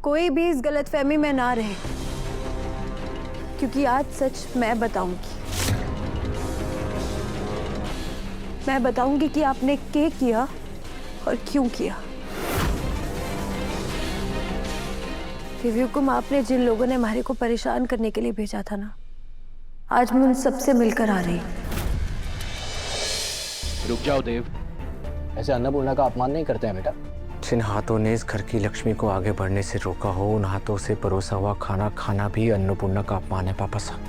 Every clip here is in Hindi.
कोई भी इस गलतफहमी में ना रहे, क्योंकि आज सच मैं बताऊंगी। मैं बताऊंगी कि आपने क्या किया और क्यों किया। दिव्युकुम, आपने जिन लोगों ने हमारे को परेशान करने के लिए भेजा था ना, आज मैं उन सबसे मिलकर आ रही। रुक जाओ देव, ऐसे अन्नपूर्णा का अपमान नहीं करते हैं बेटा। जिन हाथों ने इस घर की लक्ष्मी को आगे बढ़ने से रोका हो, उन हाथों से परोसा हुआ खाना खाना भी अन्नपूर्णा का अपमान है पापा साहब।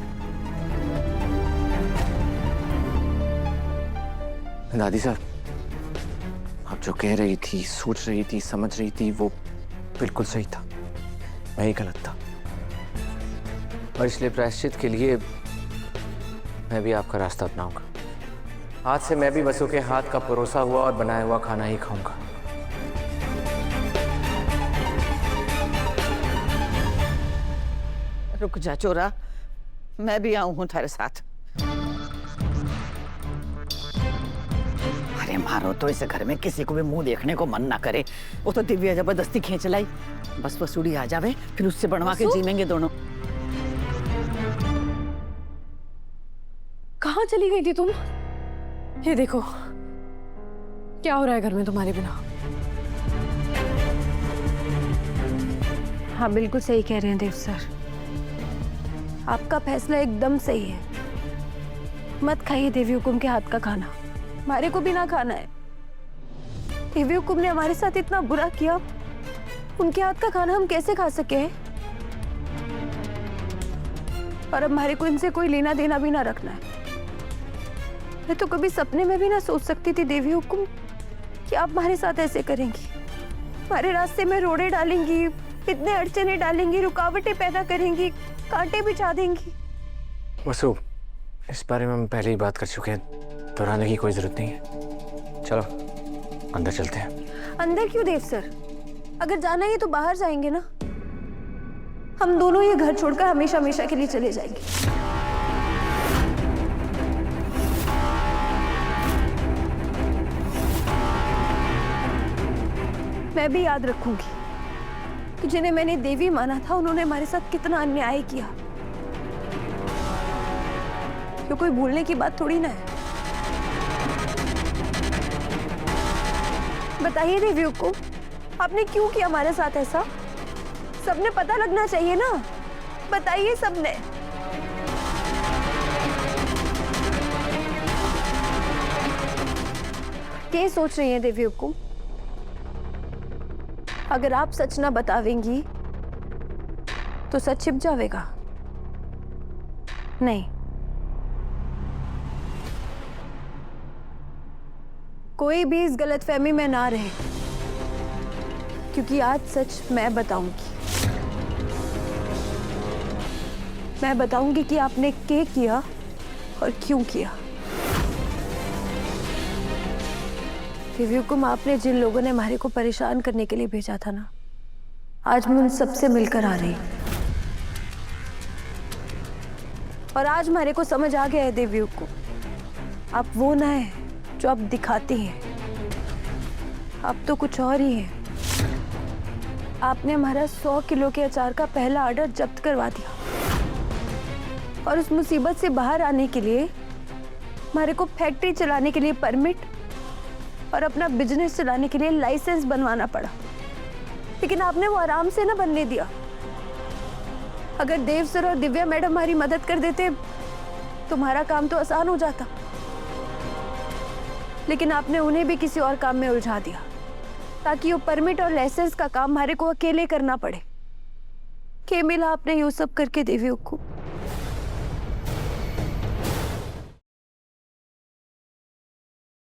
दादी साहब, आप जो कह रही थी, सोच रही थी, समझ रही थी, वो बिल्कुल सही था। मैं ही गलत था और इसलिए प्रायश्चित के लिए मैं भी आपका रास्ता अपनाऊंगा। आज से मैं भी बसों के हाथ का परोसा हुआ और बनाया हुआ खाना ही खाऊंगा। रुक जा चोरा, मैं भी आऊं हूं तेरे साथ। अरे मारो तो इस घर में किसी को भी मुंह देखने को मन ना करे। वो तो दिव्या जबरदस्ती खींच लाई। बस वो सुड़ी आ जावे, फिर उससे बनवा के जीवेंगे दोनों। कहाँ चली गई थी तुम? ये देखो क्या हो रहा है घर में तुम्हारे बिना। हाँ, बिल्कुल सही कह रहे हैं देव सर, आपका फैसला एकदम सही है। मत खाइए दिव्युकुम के हाथ का खाना, हमारे को भी ना खाना है। दिव्युकुम ने हमारे साथ इतना बुरा किया, उनके हाथ का खाना हम कैसे खा सके हैं? और अब हमारे को इनसे कोई लेना देना भी ना रखना है। मैं तो कभी सपने में भी ना सोच सकती थी दिव्युकुम कि आप हमारे साथ ऐसे करेंगी, हमारे रास्ते में रोड़े डालेंगी, इतने अड़चने डालेंगी, रुकावटें पैदा करेंगी, कांटे बिछा देंगी। वसु, इस बारे में हम पहले ही बात कर चुके हैं, दोहराने की कोई जरूरत नहीं है। चलो अंदर चलते हैं। अंदर क्यों देव सर? अगर जाना है तो बाहर जाएंगे ना। हम दोनों ये घर छोड़कर हमेशा हमेशा के लिए चले जाएंगे। मैं भी याद रखूंगी कि जिन्हें मैंने देवी माना था, उन्होंने हमारे साथ कितना अन्याय किया। ये कोई भूलने की बात थोड़ी ना है। बताइए दिव्युकुम, आपने क्यों किया हमारे साथ ऐसा? सबने पता लगना चाहिए ना, बताइए सबने। क्या सोच रही हैं दिव्युकुम? अगर आप सच ना बतावेंगी तो सच छिप जाएगा। नहीं, कोई भी इस गलतफहमी में ना रहे, क्योंकि आज सच मैं बताऊंगी। मैं बताऊंगी कि आपने क्या किया और क्यों किया। दिव्युकुम, आपने जिन लोगों ने हमारे को परेशान करने के लिए भेजा था ना, आज मैं उन सबसे मिलकर आ रही। और आज हमारे को समझ आ गया है दिव्युकुम, आप वो ना है जो आप दिखाती हैं, आप तो कुछ और ही हैं। आपने हमारा 100 किलो के अचार का पहला ऑर्डर जब्त करवा दिया और उस मुसीबत से बाहर आने के लिए हमारे को फैक्ट्री चलाने के लिए परमिट और अपना बिजनेस चलाने के लिए लाइसेंस बनवाना पड़ा। लेकिन आपने वो आराम से ना बनने दिया। अगर देव सर और दिव्या मैडम हमारी मदद कर देते तो हमारा काम तो आसान हो जाता। लेकिन आपने उन्हें भी किसी और काम में उलझा दिया ताकि वो परमिट और लाइसेंस का काम हमारे को अकेले करना पड़े। क्या मिला आपने ये सब करके दिव्युकुम?